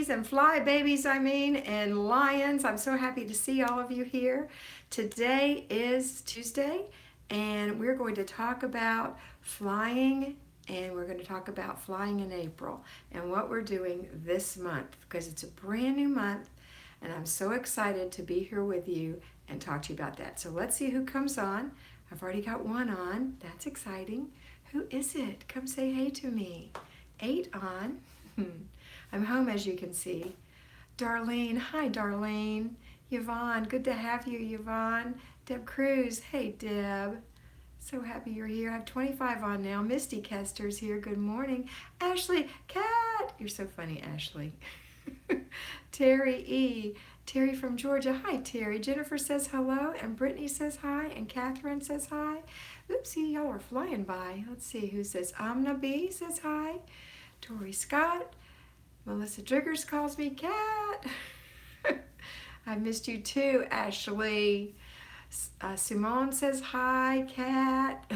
babies and fly babies, and lions. I'm so happy to see all of you here. Today is Tuesday, and we're going to talk about flying, and we're going to talk about flying in April and what we're doing this month because it's a brand new month, and I'm so excited to be here with you and talk to you about that. So let's see who comes on. I've already got one on. That's exciting. Who is it? Come say hey to me. 8 on. I'm home, as you can see. Darlene, hi Darlene. Yvonne, good to have you, Yvonne. Deb Cruz, hey Deb. So happy you're here. I have 25 on now. Misty Kester's here, good morning. Ashley, Kat, you're so funny, Ashley. Terry E, Terry from Georgia, hi Terry. Jennifer says hello, and Brittany says hi, and Catherine says hi. Oopsie, y'all are flying by. Let's see who says. Amna B says hi. Tori Scott. Melissa Driggers calls me Kat. I missed you too, Ashley. Simone says hi, Kat.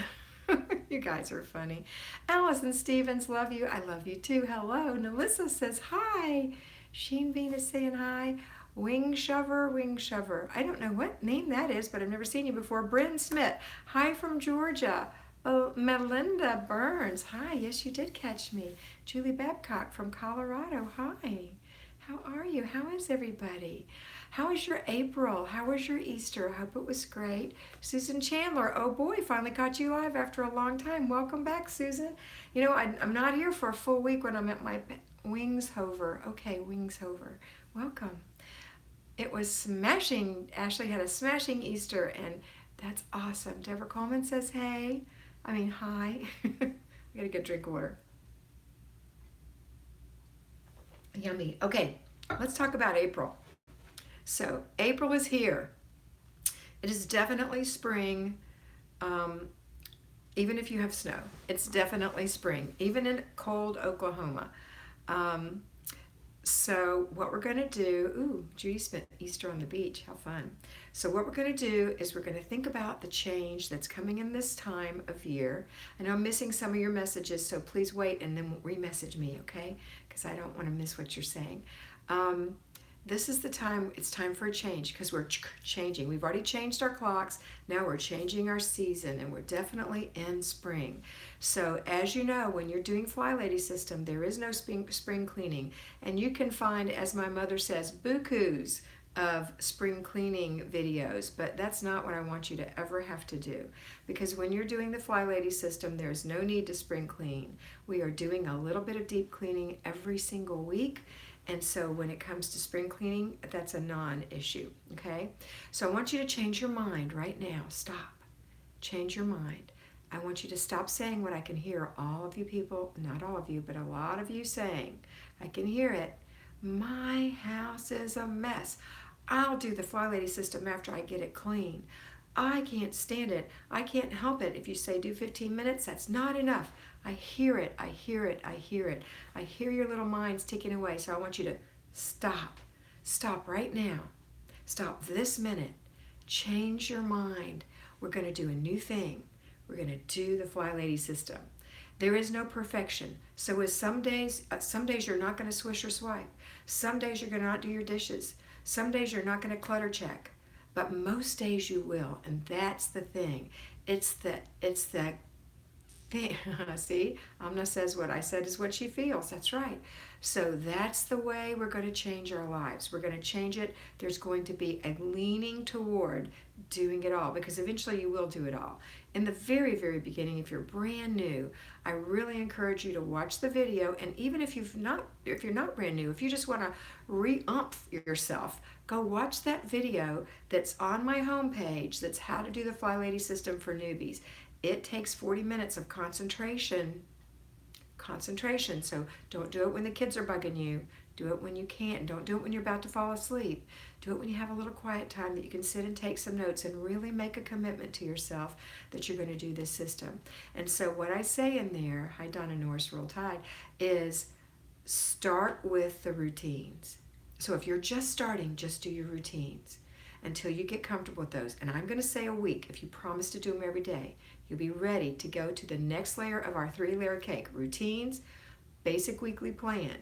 You guys are funny. Allison Stevens, love you. I love you too. Hello. Nelissa says hi. Sheen Bean is saying hi. Wing Shover, Wing Shover. I don't know what name that is, but I've never seen you before. Bryn Smith, hi from Georgia. Oh, Melinda Burns, hi. Yes, you did catch me. Julie Babcock from Colorado, hi. How are you? How is everybody? How was your April? How was your Easter? I hope it was great. Susan Chandler, oh boy, finally caught you live after a long time. Welcome back, Susan. You know, I'm not here for a full week when I'm at my Wings Hover. Okay, Wings Hover. Welcome. It was smashing. Ashley had a smashing Easter, and that's awesome. Deborah Coleman says hey. Hi. I gotta get a drink of water. Yummy. Okay, let's talk about April. So, April is here. It is definitely spring, even if you have snow. It's definitely spring, even in cold Oklahoma. So what we're going to do, Judy spent Easter on the beach, how fun. So what we're going to do is we're going to think about the change that's coming in this time of year. I know I'm missing some of your messages, so please wait and then re-message me, okay? Because I don't want to miss what you're saying. This is the time, it's time for a change because we're changing. We've already changed our clocks, now we're changing our season, and we're definitely in spring. So as you know, when you're doing Flylady system, there is no spring cleaning, and you can find, as my mother says, bukus of spring cleaning videos, but that's not what I want you to ever have to do, because when you're doing the Flylady system, there's no need to spring clean. We are doing a little bit of deep cleaning every single week. And so when it comes to spring cleaning, that's a non-issue, okay? So I want you to change your mind right now. Stop. Change your mind. I want you to stop saying what I can hear all of you people, not all of you, but a lot of you saying. I can hear it. My house is a mess. I'll do the Flylady system after I get it clean. I can't stand it. I can't help it. If you say do 15 minutes, that's not enough. I hear it, I hear it, I hear it. I hear your little minds ticking away, so I want you to stop. Stop right now. Stop this minute. Change your mind. We're going to do a new thing. We're going to do the Flylady system. There is no perfection. So as some days you're not going to swish or swipe. Some days you're going to not do your dishes. Some days you're not going to clutter check. But most days you will, and that's the thing. It's the thing. See, Amna says what I said is what she feels. That's right. So that's the way we're going to change our lives. We're going to change it. There's going to be a leaning toward doing it all, because eventually you will do it all. In the very, very beginning, if you're brand new, I really encourage you to watch the video. And even if you're not brand new, if you just want to re-umph yourself, go watch that video that's on my homepage. That's how to do the Flylady system for newbies. It takes 40 minutes of concentration. So don't do it when the kids are bugging you. Do it when you can't. Don't do it when you're about to fall asleep. Do it when you have a little quiet time that you can sit and take some notes and really make a commitment to yourself that you're going to do this system. And so what I say in there, hi Donna Norris, Roll Tide, is start with the routines. So if you're just starting, just do your routines until you get comfortable with those. And I'm going to say a week. If you promise to do them every day, you'll be ready to go to the next layer of our 3-layer cake. Routines, basic weekly plan,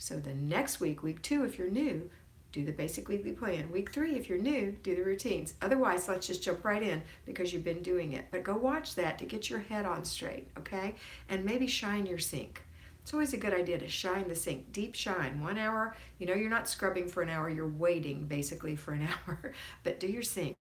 So the next week, week 2, if you're new, do the basic weekly plan. Week 3, if you're new, do the routines. Otherwise, let's just jump right in because you've been doing it. But go watch that to get your head on straight, okay? And maybe shine your sink. It's always a good idea to shine the sink. Deep shine, 1 hour. You know, you're not scrubbing for an hour. You're waiting basically for an hour. But do your sink.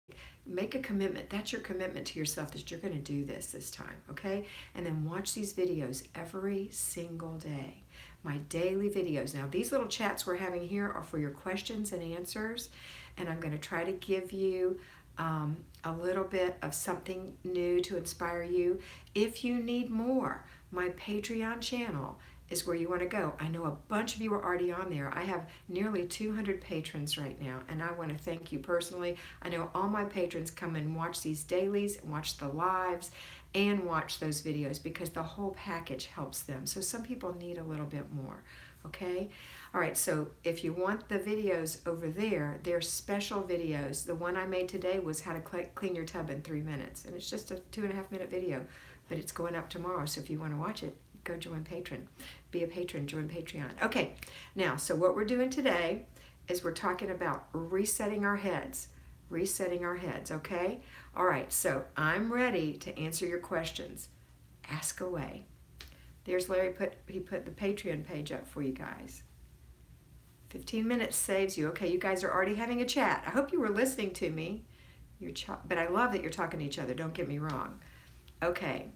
Make a commitment. That's your commitment to yourself that you're going to do this time, okay? And then watch these videos every single day. My daily videos. Now, these little chats we're having here are for your questions and answers. And I'm going to try to give you a little bit of something new to inspire you. If you need more, my Patreon channel is where you want to go. I know a bunch of you are already on there. I have nearly 200 patrons right now, and I want to thank you personally. I know all my patrons come and watch these dailies, watch the lives, and watch those videos because the whole package helps them. So some people need a little bit more, okay? All right, so if you want the videos over there, they're special videos. The one I made today was how to clean your tub in 3 minutes, and it's just a 2.5-minute video, but it's going up tomorrow, so if you want to watch it, go join Patreon. Be a patron, join Patreon. Okay, now, so what we're doing today is we're talking about resetting our heads. Resetting our heads, okay? All right, so I'm ready to answer your questions. Ask away. There's Larry, he put the Patreon page up for you guys. 15 minutes saves you. Okay, you guys are already having a chat. I hope you were listening to me. But I love that you're talking to each other. Don't get me wrong. Okay.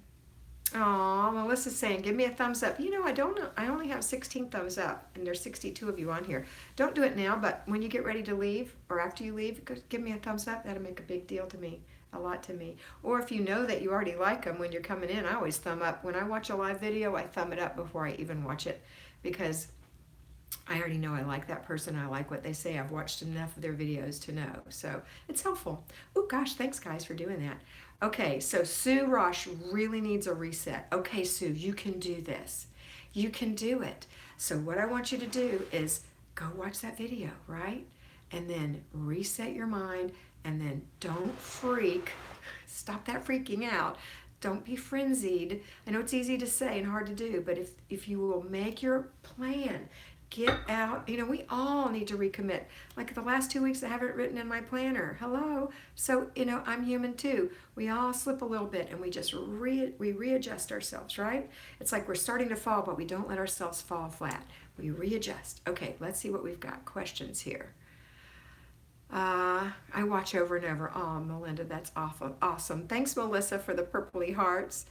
Oh, Melissa's saying, give me a thumbs up. You know, I don't know. I only have 16 thumbs up, and there's 62 of you on here. Don't do it now, but when you get ready to leave, or after you leave, give me a thumbs up. That'll make a big deal to me, a lot to me. Or if you know that you already like them when you're coming in, I always thumb up. When I watch a live video, I thumb it up before I even watch it, because I already know I like that person. I like what they say. I've watched enough of their videos to know. So it's helpful. Oh, gosh, thanks, guys, for doing that. Okay, so Sue Rosh really needs a reset. Okay, Sue, you can do this. You can do it. So what I want you to do is go watch that video, right? And then reset your mind, and then don't freak. Stop that freaking out. Don't be frenzied. I know it's easy to say and hard to do, but if you will make your plan, get out. You know, we all need to recommit. Like the last 2 weeks, I haven't written in my planner. Hello. So, you know, I'm human too. We all slip a little bit, and we just readjust ourselves, right? It's like we're starting to fall, but we don't let ourselves fall flat. We readjust. Okay, let's see what we've got. Questions here. I watch over and over. Oh, Melinda, that's awesome. Thanks, Melissa, for the purpley hearts.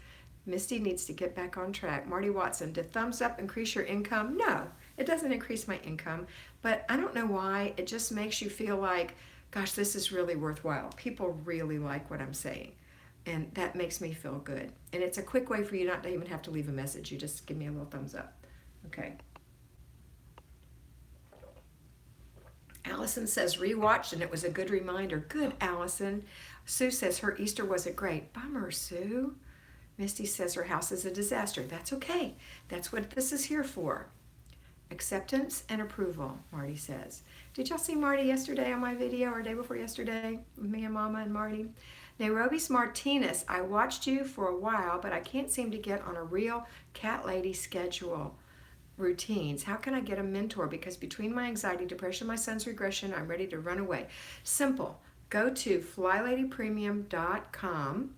Misty needs to get back on track. Marty Watson, did thumbs up increase your income? No, it doesn't increase my income, but I don't know why. It just makes you feel like, gosh, this is really worthwhile. People really like what I'm saying, and that makes me feel good. And it's a quick way for you not to even have to leave a message. You just give me a little thumbs up. Okay. Allison says, rewatched, and it was a good reminder. Good, Allison. Sue says her Easter wasn't great. Bummer, Sue. Misty says her house is a disaster. That's okay. That's what this is here for. Acceptance and approval, Marty says. Did y'all see Marty yesterday on my video, or day before yesterday? Me and Mama and Marty. Nairobi's Martinez, I watched you for a while, but I can't seem to get on a real cat lady schedule. Routines. How can I get a mentor? Because between my anxiety, depression, my son's regression, I'm ready to run away. Simple. Go to flyladypremium.com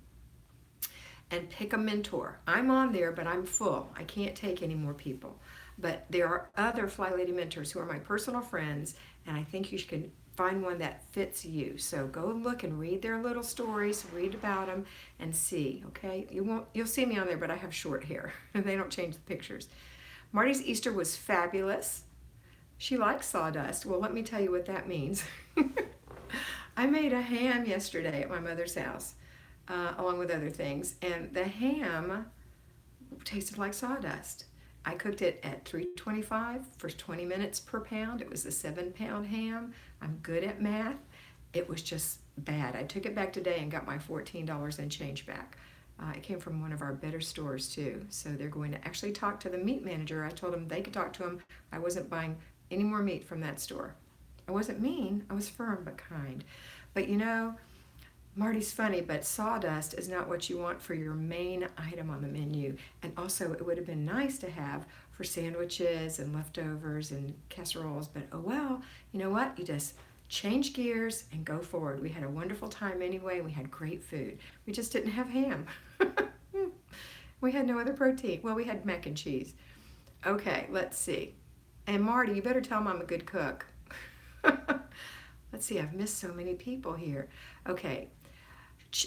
and pick a mentor. I'm on there, but I'm full. I can't take any more people. But there are other Flylady mentors who are my personal friends, and I think you can find one that fits you. So go look and read their little stories, read about them, and see, okay? You'll see me on there, but I have short hair, and they don't change the pictures. Marty's Easter was fabulous. She likes sawdust. Well, let me tell you what that means. I made a ham yesterday at my mother's house, along with other things, and the ham tasted like sawdust. I cooked it at 325 for 20 minutes per pound. It was a 7-pound ham. I'm good at math. It was just bad. I took it back today and got my $14 and change back. It came from one of our better stores too. So they're going to actually talk to the meat manager. I told them they could talk to him. I wasn't buying any more meat from that store. I wasn't mean. I was firm but kind. But you know, Marty's funny, but sawdust is not what you want for your main item on the menu. And also, it would have been nice to have for sandwiches and leftovers and casseroles. But oh well, you know what? You just change gears and go forward. We had a wonderful time anyway. We had great food. We just didn't have ham. We had no other protein. Well, we had mac and cheese. Okay, let's see. And Marty, you better tell them I'm a good cook. Let's see, I've missed so many people here. Okay,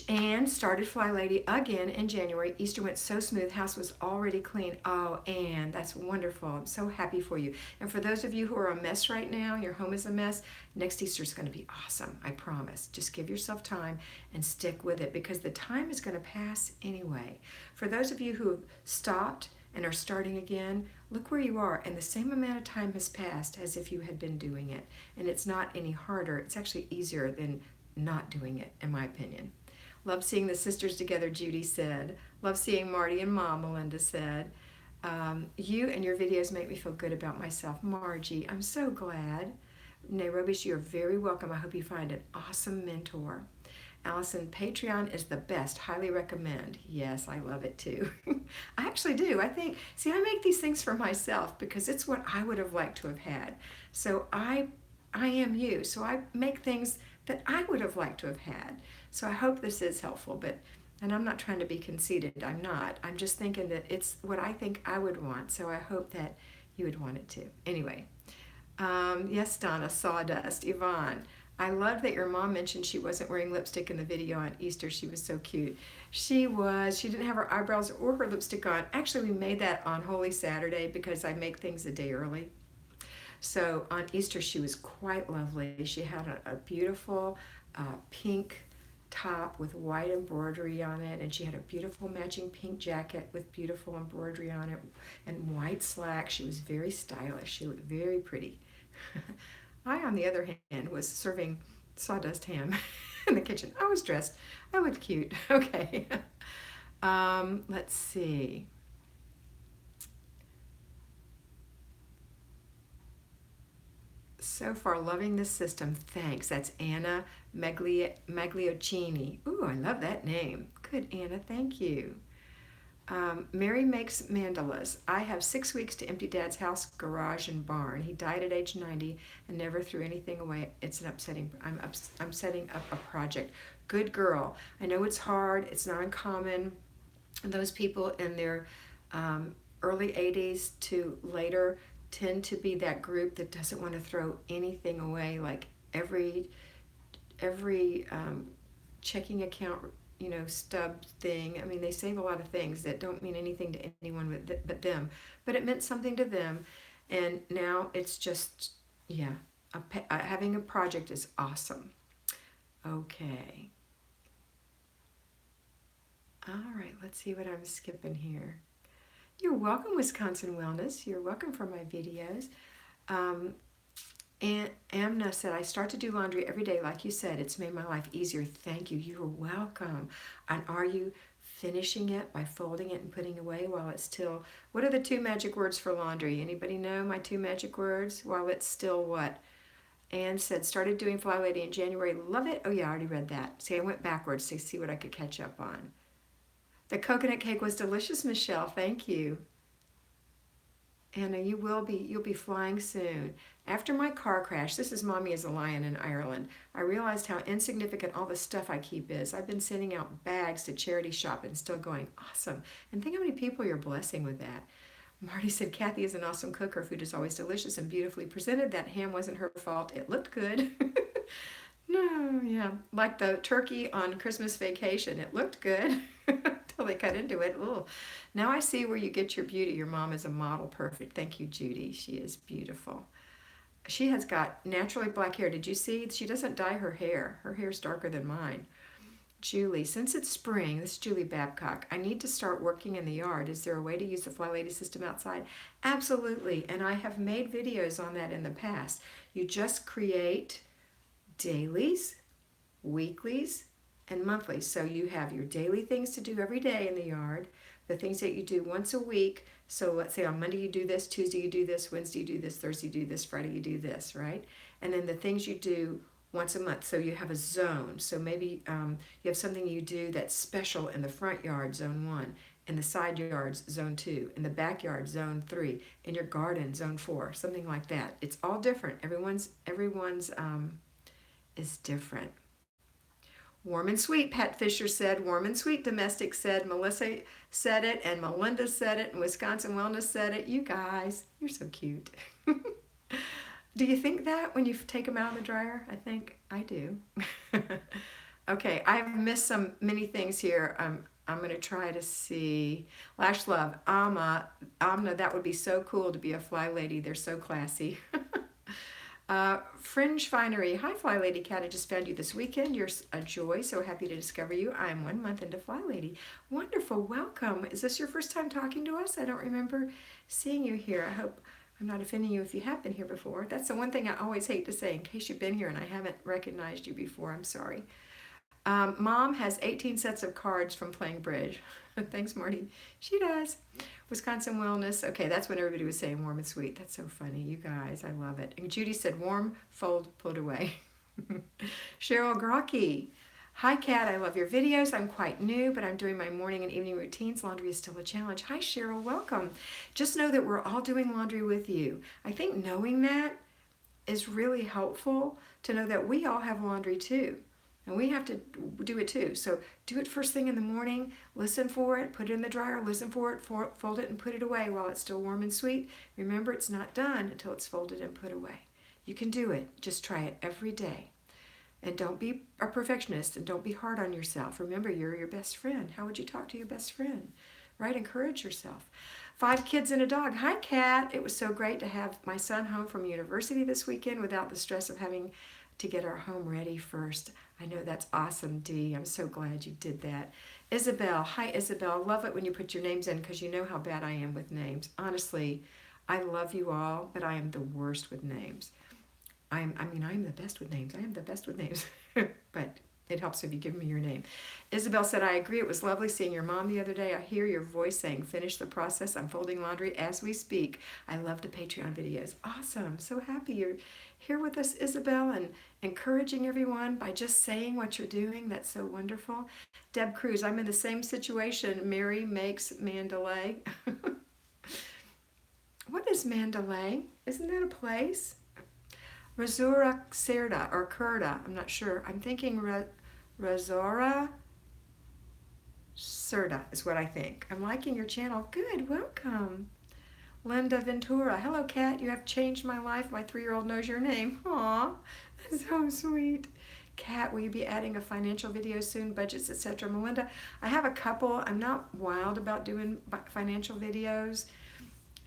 Anne started Flylady again in January. Easter went so smooth. House was already clean. Oh, Anne, that's wonderful. I'm so happy for you. And for those of you who are a mess right now, your home is a mess, next Easter is going to be awesome. I promise. Just give yourself time and stick with it because the time is going to pass anyway. For those of you who have stopped and are starting again, look where you are. And the same amount of time has passed as if you had been doing it. And it's not any harder. It's actually easier than not doing it, in my opinion. Love seeing the sisters together, Judy said. Love seeing Marty and Mom, Melinda said. You and your videos make me feel good about myself. Margie, I'm so glad. Nairobi, you're very welcome. I hope you find an awesome mentor. Allison, Patreon is the best. Highly recommend. Yes, I love it too. I actually do. I make these things for myself because it's what I would have liked to have had. So I am you. So I make things that I would have liked to have had. So I hope this is helpful, and I'm not trying to be conceited. I'm not. I'm just thinking that it's what I think I would want. So I hope that you would want it too. Anyway, yes, Donna, sawdust. Yvonne, I love that your mom mentioned she wasn't wearing lipstick in the video on Easter. She was so cute. She was. She didn't have her eyebrows or her lipstick on. Actually, we made that on Holy Saturday because I make things a day early. So on Easter, she was quite lovely. She had a beautiful pink top with white embroidery on it, and she had a beautiful matching pink jacket with beautiful embroidery on it and white slacks. She was very stylish. She looked very pretty. I, on the other hand, was serving sawdust ham in the kitchen. I was dressed. I looked cute. Okay. Let's see. So far, loving this system. Thanks. That's Anna Magliocini. Ooh, I love that name. Good, Anna. Thank you. Mary makes mandalas. I have 6 weeks to empty Dad's house, garage, and barn. He died at age 90 and never threw anything away. It's an upsetting. I'm setting up a project. Good girl. I know it's hard. It's not uncommon. Those people in their early 80s to later tend to be that group that doesn't want to throw anything away, like every checking account, stub thing. I mean, they save a lot of things that don't mean anything to anyone but them, but it meant something to them, and now it's just, yeah, having a project is awesome. Okay. All right, let's see what I'm skipping here. You're welcome, Wisconsin Wellness. You're welcome for my videos. And Amna said, I start to do laundry every day. Like you said, it's made my life easier. Thank you. You're welcome. And are you finishing it by folding it and putting away while it's still... What are the 2 magic words for laundry? Anybody know my 2 magic words? While it's still what? Anne said, started doing Flylady in January. Love it. Oh, yeah, I already read that. See, I went backwards to see what I could catch up on. The coconut cake was delicious, Michelle. Thank you. Anna, you'll be flying soon. After my car crash, this is Mommy as a Lion in Ireland, I realized how insignificant all the stuff I keep is. I've been sending out bags to charity shop and still going, awesome. And think how many people you're blessing with that. Marty said, Kathy is an awesome cook. Her food is always delicious and beautifully presented. That ham wasn't her fault. It looked good. No, yeah. Like the turkey on Christmas Vacation. It looked good until they cut into it. Ooh. Now I see where you get your beauty. Your mom is a model perfect. Thank you, Judy. She is beautiful. She has got naturally black hair. Did you see? She doesn't dye her hair. Her hair's darker than mine. Julie, since it's spring, this is Julie Babcock, I need to start working in the yard. Is there a way to use the Flylady system outside? Absolutely. And I have made videos on that in the past. You just create dailies, weeklies, and monthlies. So you have your daily things to do every day in the yard, the things that you do once a week. So let's say on Monday you do this, Tuesday you do this, Wednesday you do this, Thursday you do this, Friday you do this, right? And then the things you do once a month. So you have a zone. So maybe you have something you do that's special in the front yard, zone 1. In the side yards, zone 2. In the backyard, zone 3. In your garden, zone 4. Something like that. It's all different. Everyone's is different. Warm and sweet, Pat Fisher said. Warm and sweet, Domestic said. Melissa said it, and Melinda said it, and Wisconsin Wellness said it. You guys, you're so cute. Do you think that when you take them out of the dryer? I think I do. Okay, I've missed many things here. I'm going to try to see. Lash Love, Amna, that would be so cool to be a fly lady. They're so classy. Fringe Finery. Hi, Flylady Kat. I just found you this weekend. You're a joy. So happy to discover you. I'm 1 month into Flylady. Wonderful. Welcome. Is this your first time talking to us? I don't remember seeing you here. I hope I'm not offending you if you have been here before. That's the one thing I always hate to say in case you've been here and I haven't recognized you before. I'm sorry. Mom has 18 sets of cards from playing bridge. Thanks, Marty. She does. Wisconsin Wellness. Okay, that's when everybody was saying warm and sweet. That's so funny. You guys, I love it. And Judy said warm, fold, put away. Cheryl Grocky. Hi, Kat. I love your videos. I'm quite new, but I'm doing my morning and evening routines. Laundry is still a challenge. Hi, Cheryl. Welcome. Just know that we're all doing laundry with you. I think knowing that is really helpful to know that we all have laundry too. And we have to do it too. So do it first thing in the morning, listen for it, put it in the dryer, listen for it, fold it and put it away while it's still warm and sweet. Remember, it's not done until it's folded and put away. You can do it. Just try it every day. And don't be a perfectionist and don't be hard on yourself. Remember, you're your best friend. How would you talk to your best friend? Right? Encourage yourself. 5 kids and a dog. Hi, Kat. It was so great to have my son home from university this weekend without the stress of having to get our home ready first. I know that's awesome, Dee. I'm so glad you did that. Isabel. Hi, Isabel. Love it when you put your names in because you know how bad I am with names. Honestly, I love you all, but I am the worst with names. I'm the best with names. I am the best with names. But it helps if you give me your name. Isabel said, I agree. It was lovely seeing your mom the other day. I hear your voice saying, finish the process. I'm folding laundry as we speak. I love the Patreon videos. Awesome. So happy you're here with us, Isabel, and encouraging everyone by just saying what you're doing. That's so wonderful. Deb Cruz, I'm in the same situation. Mary makes Mandalay. What is Mandalay? Isn't that a place? Razora Cerda or Curda. I'm not sure. I'm thinking Razora Cerda is what I think. I'm liking your channel. Good. Welcome. Linda Ventura. Hello, Kat. You have changed my life. My 3-year-old knows your name. Aw, that's so sweet. Kat, will you be adding a financial video soon? Budgets, etc. Melinda, I have a couple. I'm not wild about doing financial videos.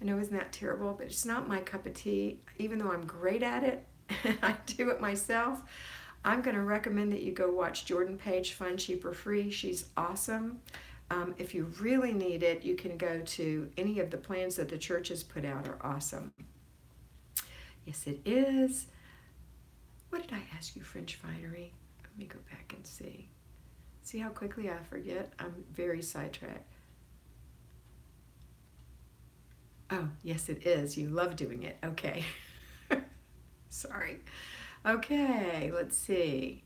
I know, isn't that terrible? But it's not my cup of tea. Even though I'm great at it, I do it myself. I'm going to recommend that you go watch Jordan Page, Fun, Cheap, or Free. She's awesome. If you really need it, you can go to any of the plans that the church has put out are awesome. Yes, it is. What did I ask you, French Finery? Let me go back and see. See how quickly I forget? I'm very sidetracked. Oh, yes, it is. You love doing it. Okay. Sorry. Okay, let's see.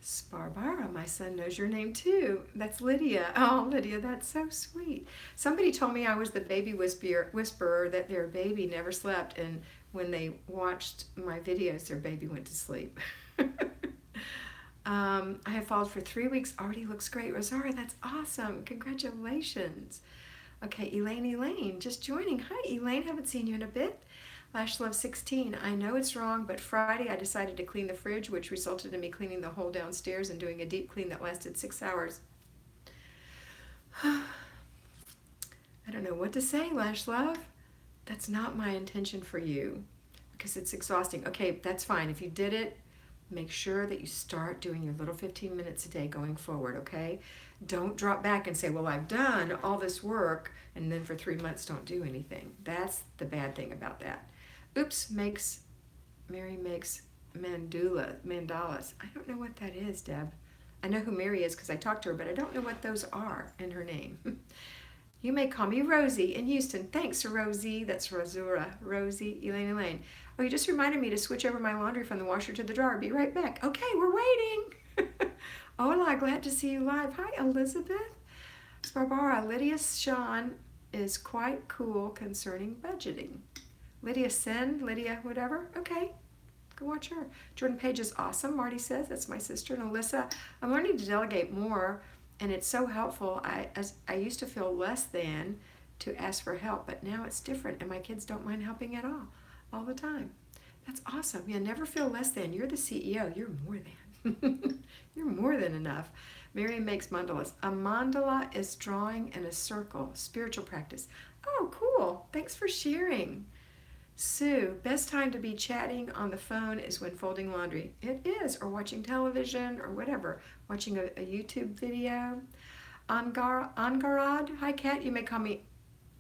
Sparbara, my son knows your name too. That's Lydia. Oh, Lydia, that's so sweet. Somebody told me I was the baby whisperer, that their baby never slept, and when they watched my videos, their baby went to sleep. I have followed for 3 weeks. Already looks great. Rosaria, that's awesome. Congratulations. Okay, Elaine, just joining. Hi, Elaine. Haven't seen you in a bit. Lash Love 16. I know it's wrong, but Friday I decided to clean the fridge, which resulted in me cleaning the whole downstairs and doing a deep clean that lasted 6 hours. I don't know what to say, Lash Love. That's not my intention for you because it's exhausting. Okay, that's fine. If you did it, make sure that you start doing your little 15 minutes a day going forward, okay? Don't drop back and say, well, I've done all this work, and then for 3 months don't do anything. That's the bad thing about that. Oops, Mary makes mandalas. I don't know what that is, Deb. I know who Mary is because I talked to her, but I don't know what those are in her name. You may call me Rosie in Houston. Thanks, Rosie. That's Rosura. Rosie, Elaine. Oh, you just reminded me to switch over my laundry from the washer to the dryer. Be right back. Okay, we're waiting. Hola, glad to see you live. Hi, Elizabeth. Barbara, Lydia Sean is quite cool concerning budgeting. Lydia Sin, Lydia whatever, okay, go watch her. Jordan Page is awesome, Marty says, that's my sister. And Alyssa, I'm learning to delegate more, and it's so helpful. I used to feel less than to ask for help, but now it's different, and my kids don't mind helping at all the time. That's awesome. Yeah, never feel less than. You're the CEO. You're more than. You're more than enough. Miriam makes mandalas. A mandala is drawing in a circle, spiritual practice. Oh, cool. Thanks for sharing. Sue, best time to be chatting on the phone is when folding laundry. It is, or watching television, or whatever. Watching a YouTube video. Angarad, hi Kat, you may call me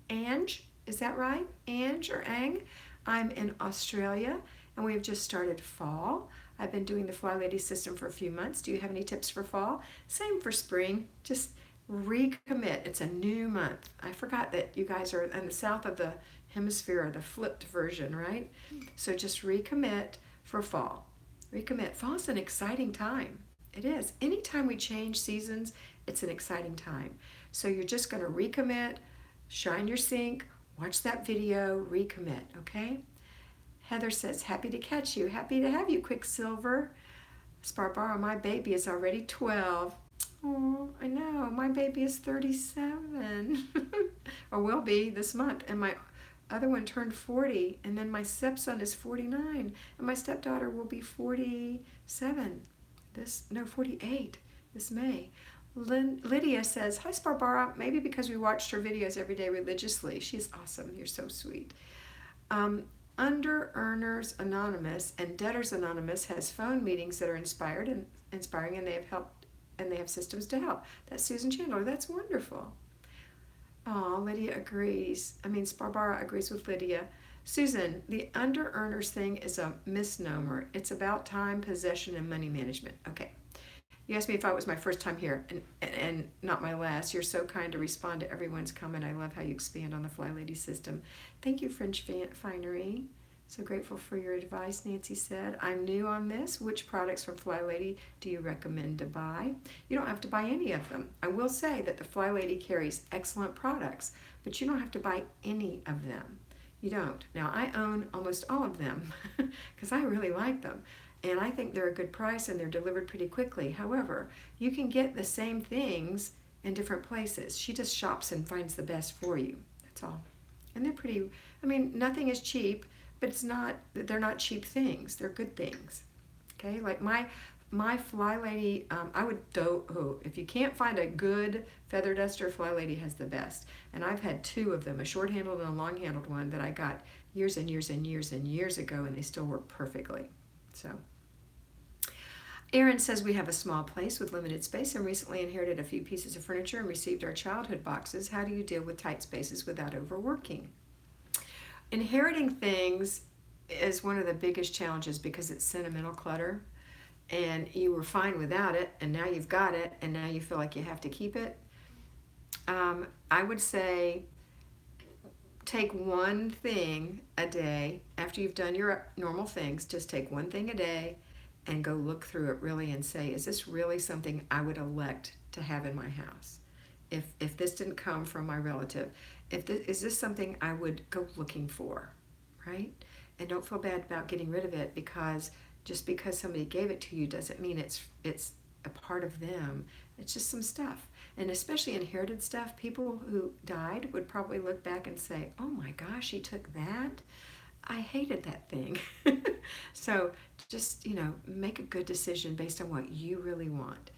Ange. Is that right? Ange or Ang? I'm in Australia, and we've just started fall. I've been doing the Flylady system for a few months. Do you have any tips for fall? Same for spring. Just recommit. It's a new month. I forgot that you guys are in the south of the hemisphere, the flipped version, right? So just recommit for fall. Recommit. Fall's an exciting time. It is. Anytime we change seasons, it's an exciting time. So you're just going to recommit, shine your sink, watch that video, recommit, okay? Heather says, happy to catch you. Happy to have you, Quicksilver. Sparbara, my baby is already 12. Oh, I know. My baby is 37. Or will be this month. And my other one turned 40. And then my stepson is 49. And my stepdaughter will be 47. 48 this May. Lydia says, hi Sparbara, maybe because we watched her videos every day religiously. She's awesome. You're so sweet. Under Earners Anonymous and Debtors Anonymous has phone meetings that are inspiring, and they have helped, and they have systems to help. That's Susan Chandler. That's wonderful. Oh, Lydia agrees. Sparbara agrees with Lydia. Susan, the under earners thing is a misnomer. It's about time, possession, and money management. Okay. You asked me if I was my first time here, and not my last. You're so kind to respond to everyone's comment. I love how you expand on the Flylady system. Thank you, French Finery. So grateful for your advice, Nancy said. I'm new on this. Which products from Flylady do you recommend to buy? You don't have to buy any of them. I will say that the Flylady carries excellent products, but you don't have to buy any of them. You don't. Now, I own almost all of them because I really like them. And I think they're a good price and they're delivered pretty quickly. However, you can get the same things in different places. She just shops and finds the best for you. That's all. And they're pretty, nothing is cheap, but they're not cheap things. They're good things. Okay, like my Flylady, if you can't find a good feather duster, Flylady has the best. And I've had two of them, a short-handled and a long-handled one that I got years and years and years and years ago, and they still work perfectly. So, Erin says we have a small place with limited space and recently inherited a few pieces of furniture and received our childhood boxes. How do you deal with tight spaces without overworking? Inheriting things is one of the biggest challenges because it's sentimental clutter, and you were fine without it, and now you've got it, and now you feel like you have to keep it. I would say take one thing a day. After you've done your normal things, just take one thing a day and go look through it really and say, is this really something I would elect to have in my house? If this didn't come from my relative, is this something I would go looking for, right? And don't feel bad about getting rid of it, because just because somebody gave it to you doesn't mean it's a part of them. It's just some stuff. And especially inherited stuff, people who died would probably look back and say, oh my gosh, he took that? I hated that thing. So just, make a good decision based on what you really want.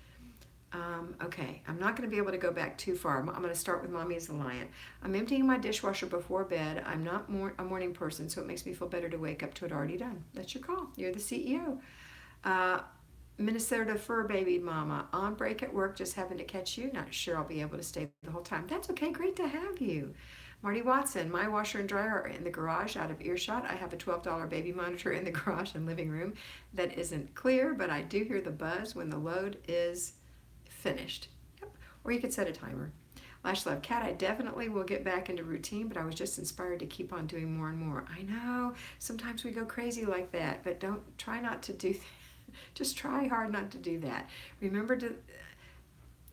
Okay, I'm not going to be able to go back too far. I'm going to start with Mommy is a Lion. I'm emptying my dishwasher before bed. I'm not a morning person, so it makes me feel better to wake up to it already done. That's your call. You're the CEO. Minnesota Fur Baby Mama, on break at work, just happened to catch you. Not sure I'll be able to stay the whole time. That's okay, great to have you. Marty Watson, my washer and dryer are in the garage out of earshot. I have a $12 baby monitor in the garage and living room that isn't clear, but I do hear the buzz when the load is finished. Yep. Or you could set a timer. Lash Love Cat, I definitely will get back into routine, but I was just inspired to keep on doing more and more. I know, sometimes we go crazy like that, but try not to do that. Just try hard not to do that. Remember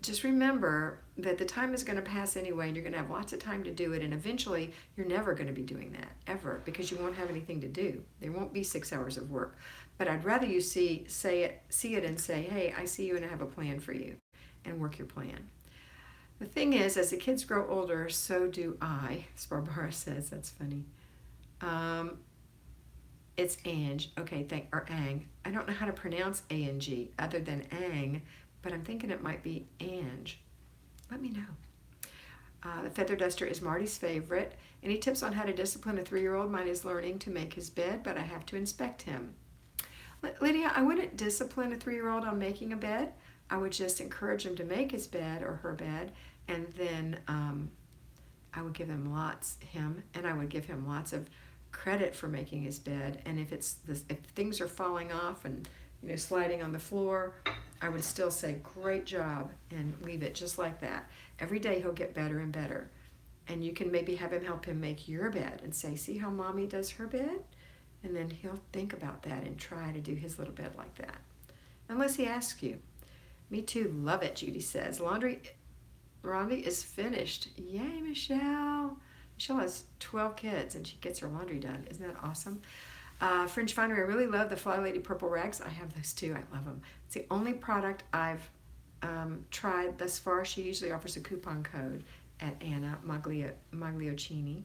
just remember that the time is going to pass anyway, and you're going to have lots of time to do it, and eventually you're never going to be doing that, ever, because you won't have anything to do. There won't be 6 hours of work. But I'd rather you see it and say, hey, I see you and I have a plan for you, and work your plan. The thing is, as the kids grow older, so do I, as Barbara says. That's funny. Um, it's Ange. Okay, or Ang. I don't know how to pronounce A-N-G other than Ang, but I'm thinking it might be Ange. Let me know. The feather duster is Marty's favorite. Any tips on how to discipline a 3-year-old? Mine is learning to make his bed, but I have to inspect him. Lydia, I wouldn't discipline a 3-year-old on making a bed. I would just encourage him to make his bed or her bed, and then I would give him lots of credit for making his bed. And if things are falling off and sliding on the floor, I would still say great job and leave it just like that. Every day he'll get better and better. And you can maybe have him help him make your bed and say, see how mommy does her bed? And then he'll think about that and try to do his little bed like that. Unless he asks you. Me too, love it, Judy says. Laundry is finished. Yay, Michelle. Michelle has 12 kids and she gets her laundry done. Isn't that awesome? Fringe Finery, I really love the Flylady purple rags. I have those too. I love them. It's the only product I've tried thus far. She usually offers a coupon code at Anna Maglioncini.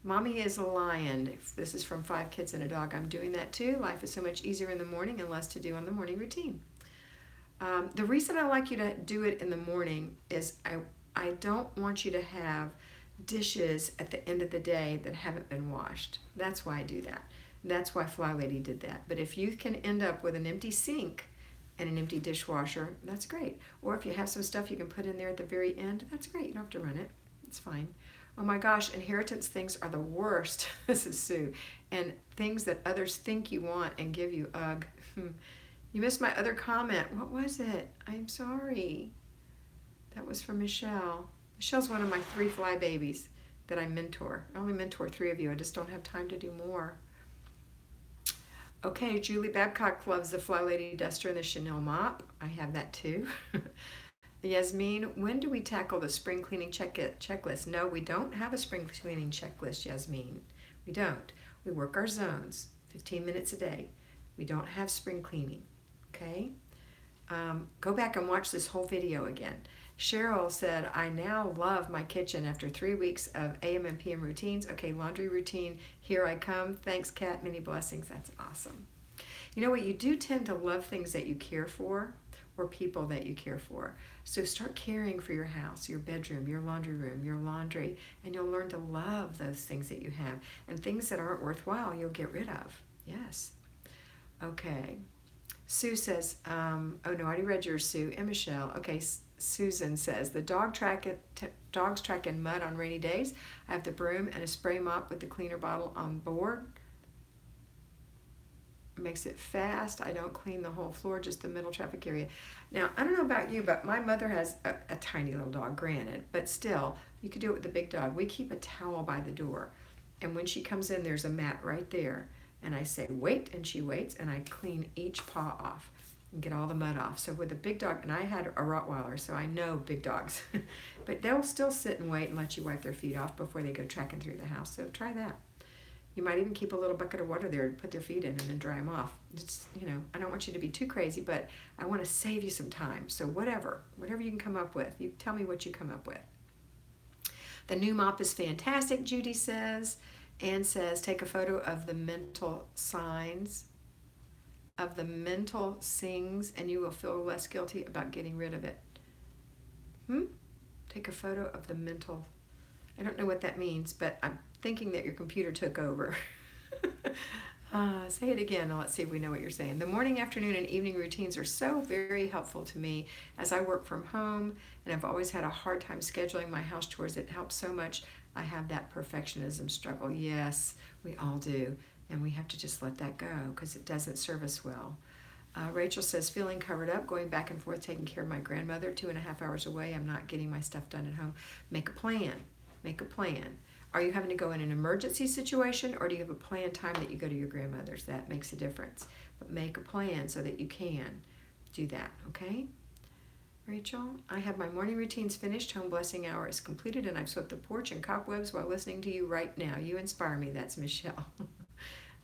Mommy is a lion. This is from 5 Kids and a Dog. I'm doing that too. Life is so much easier in the morning and less to do on the morning routine. The reason I like you to do it in the morning is I don't want you to have dishes at the end of the day that haven't been washed. That's why I do that. That's why Flylady did that. But if you can end up with an empty sink and an empty dishwasher, that's great. Or if you have some stuff you can put in there at the very end, that's great. You don't have to run it. It's fine. Oh my gosh, inheritance things are the worst. This is Sue. And things that others think you want and give you, ugh. You missed my other comment. What was it? I'm sorry. That was from Michelle. Michelle's one of my 3 fly babies that I mentor. I only mentor 3 of you. I just don't have time to do more. Okay, Julie Babcock loves the Flylady duster and the Chanel mop. I have that too. Yasmin, when do we tackle the spring cleaning checklist? No, we don't have a spring cleaning checklist, Yasmin. We don't. We work our zones, 15 minutes a day. We don't have spring cleaning, okay? Go back and watch this whole video again. Cheryl said, I now love my kitchen after 3 weeks of AM and PM routines. Okay, laundry routine, here I come. Thanks, Kat, many blessings. That's awesome. You know what? You do tend to love things that you care for or people that you care for. So start caring for your house, your bedroom, your laundry room, your laundry, and you'll learn to love those things that you have. And things that aren't worthwhile, you'll get rid of. Yes. Okay. Sue says, oh no, I already read yours, Sue. And Michelle. Okay, Susan says, the dogs track in mud on rainy days. I have the broom and a spray mop with the cleaner bottle on board. Makes it fast. I don't clean the whole floor, just the middle traffic area. Now, I don't know about you, but my mother has a tiny little dog, granted, but still, you could do it with the big dog. We keep a towel by the door, and when she comes in, there's a mat right there, and I say, wait, and she waits, and I clean each paw off and get all the mud off. So with a big dog, and I had a Rottweiler, so I know big dogs, but they'll still sit and wait and let you wipe their feet off before they go tracking through the house, so try that. You might even keep a little bucket of water there to put their feet in and then dry them off. It's, I don't want you to be too crazy, but I want to save you some time. So whatever you can come up with, you tell me what you come up with. The new mop is fantastic, Judy says. Ann says, take a photo of the mental signs, of the mental sings, and you will feel less guilty about getting rid of it. Take a photo of the mental. I don't know what that means, but I'm thinking that your computer took over. Say it again, and let's see if we know what you're saying. The morning, afternoon, and evening routines are so very helpful to me as I work from home, and I've always had a hard time scheduling my house chores. It helps so much. I have that perfectionism struggle. Yes, we all do, and we have to just let that go because it doesn't serve us well. Rachel says, feeling covered up, going back and forth, taking care of my grandmother, 2.5 hours away. I'm not getting my stuff done at home. Make a plan. Make a plan. Are you having to go in an emergency situation, or do you have a planned time that you go to your grandmother's? That makes a difference. But make a plan so that you can do that, okay? Rachel, I have my morning routines finished. Home blessing hour is completed, and I've swept the porch and cobwebs while listening to you right now. You inspire me. That's Michelle.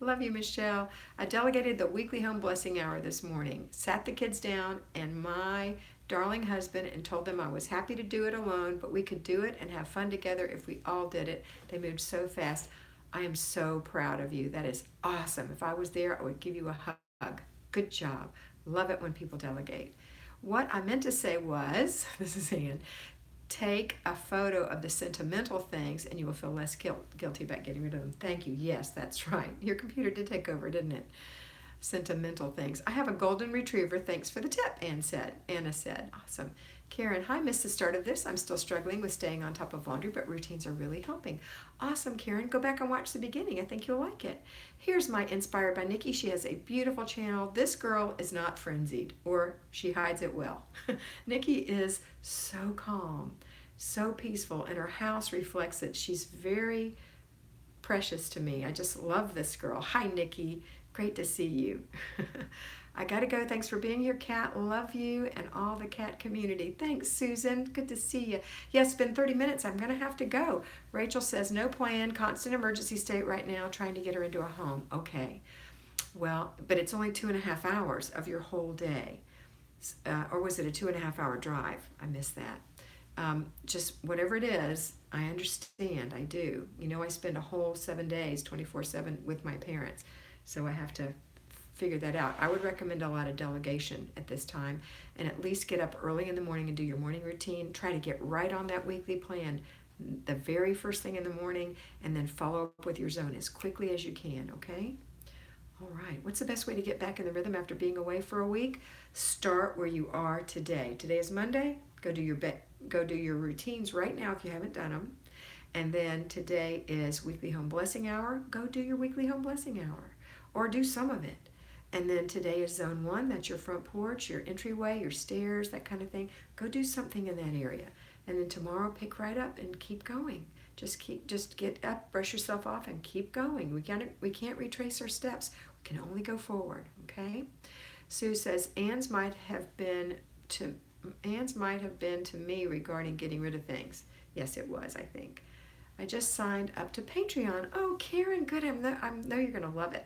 Love you, Michelle. I delegated the weekly home blessing hour this morning, sat the kids down and my darling husband and told them I was happy to do it alone, but we could do it and have fun together if we all did it. They moved so fast. I am so proud of you. That is awesome. If I was there, I would give you a hug. Good job. Love it when people delegate. What I meant to say was, this is Ann, take a photo of the sentimental things and you will feel less guilty about getting rid of them. Thank you. Yes, that's right. Your computer did take over, didn't it? Sentimental things. I have a golden retriever. Thanks for the tip, Anna said. Awesome. Karen, hi, missed the start of this. I'm still struggling with staying on top of laundry, but routines are really helping. Awesome, Karen. Go back and watch the beginning. I think you'll like it. Here's my Inspired by Nikki. She has a beautiful channel. This girl is not frenzied, or she hides it well. Nikki is so calm, so peaceful, and her house reflects it. She's very precious to me. I just love this girl. Hi, Nikki. Great to see you. I gotta go. Thanks for being here, Kat. Love you and all the cat community. Thanks, Susan. Good to see you. Yes, it's been 30 minutes. I'm gonna have to go. Rachel says, no plan, constant emergency state right now, trying to get her into a home. Okay. Well, but it's only 2.5 hours of your whole day. Or was it a 2.5 hour drive? I missed that. Just whatever it is, I understand. I do. You know, I spend a whole 7 days, 24/7 with my parents. So I have to figure that out. I would recommend a lot of delegation at this time, and at least get up early in the morning and do your morning routine. Try to get right on that weekly plan the very first thing in the morning, and then follow up with your zone as quickly as you can, okay? All right, what's the best way to get back in the rhythm after being away for a week? Start where you are today. Today is Monday. Go do your routines right now if you haven't done them. And then today is weekly home blessing hour. Go do your weekly home blessing hour, or do some of it. And then today is zone 1. That's your front porch, your entryway, your stairs, that kind of thing. Go do something in that area. And then tomorrow, pick right up and keep going. Just get up, brush yourself off, and keep going. We can't retrace our steps. We can only go forward. Okay. Sue says Ann's might have been to me regarding getting rid of things. Yes, it was. I think I just signed up to Patreon. Oh, Karen, good. I know you're gonna love it.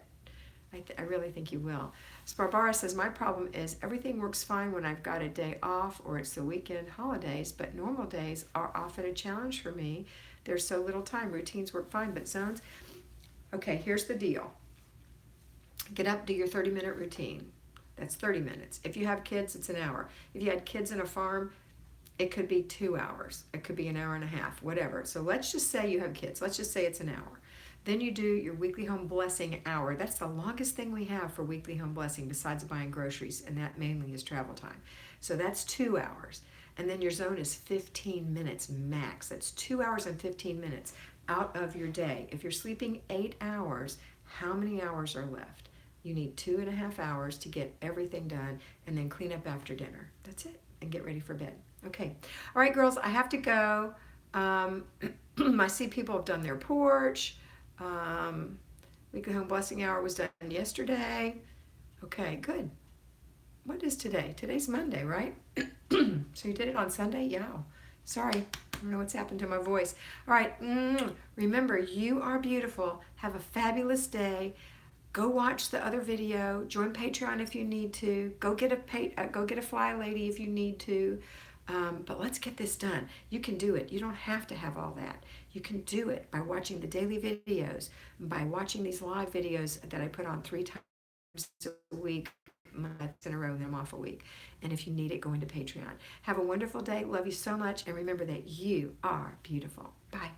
I really think you will. Sparbara says, my problem is everything works fine when I've got a day off or it's the weekend holidays, but normal days are often a challenge for me. There's so little time. Routines work fine, but zones. Okay, here's the deal. Get up, do your 30-minute routine. That's 30 minutes. If you have kids, it's an hour. If you had kids in a farm, it could be 2 hours. It could be an hour and a half, whatever. So let's just say you have kids. Let's just say it's an hour. Then you do your weekly home blessing hour. That's the longest thing we have for weekly home blessing besides buying groceries, and that mainly is travel time. So that's 2 hours. And then your zone is 15 minutes max. That's 2 hours and 15 minutes out of your day. If you're sleeping 8 hours, how many hours are left? You need 2.5 hours to get everything done, and then clean up after dinner. That's it, and get ready for bed. Okay. All right, girls, I have to go. I see people have done their porch. Weekly home blessing hour was done yesterday. Okay, good. What is today? Today's Monday, right? So you did it on Sunday? Yeah. Sorry. I don't know what's happened to my voice. All right. Remember, you are beautiful. Have a fabulous day. Go watch the other video. Join Patreon if you need to. Go get a Flylady if you need to. But let's get this done. You can do it. You don't have to have all that. You can do it by watching the daily videos, by watching these live videos that I put on 3 times a week, months in a row, and then I'm off a week. And if you need it, go into Patreon. Have a wonderful day. Love you so much. And remember that you are beautiful. Bye.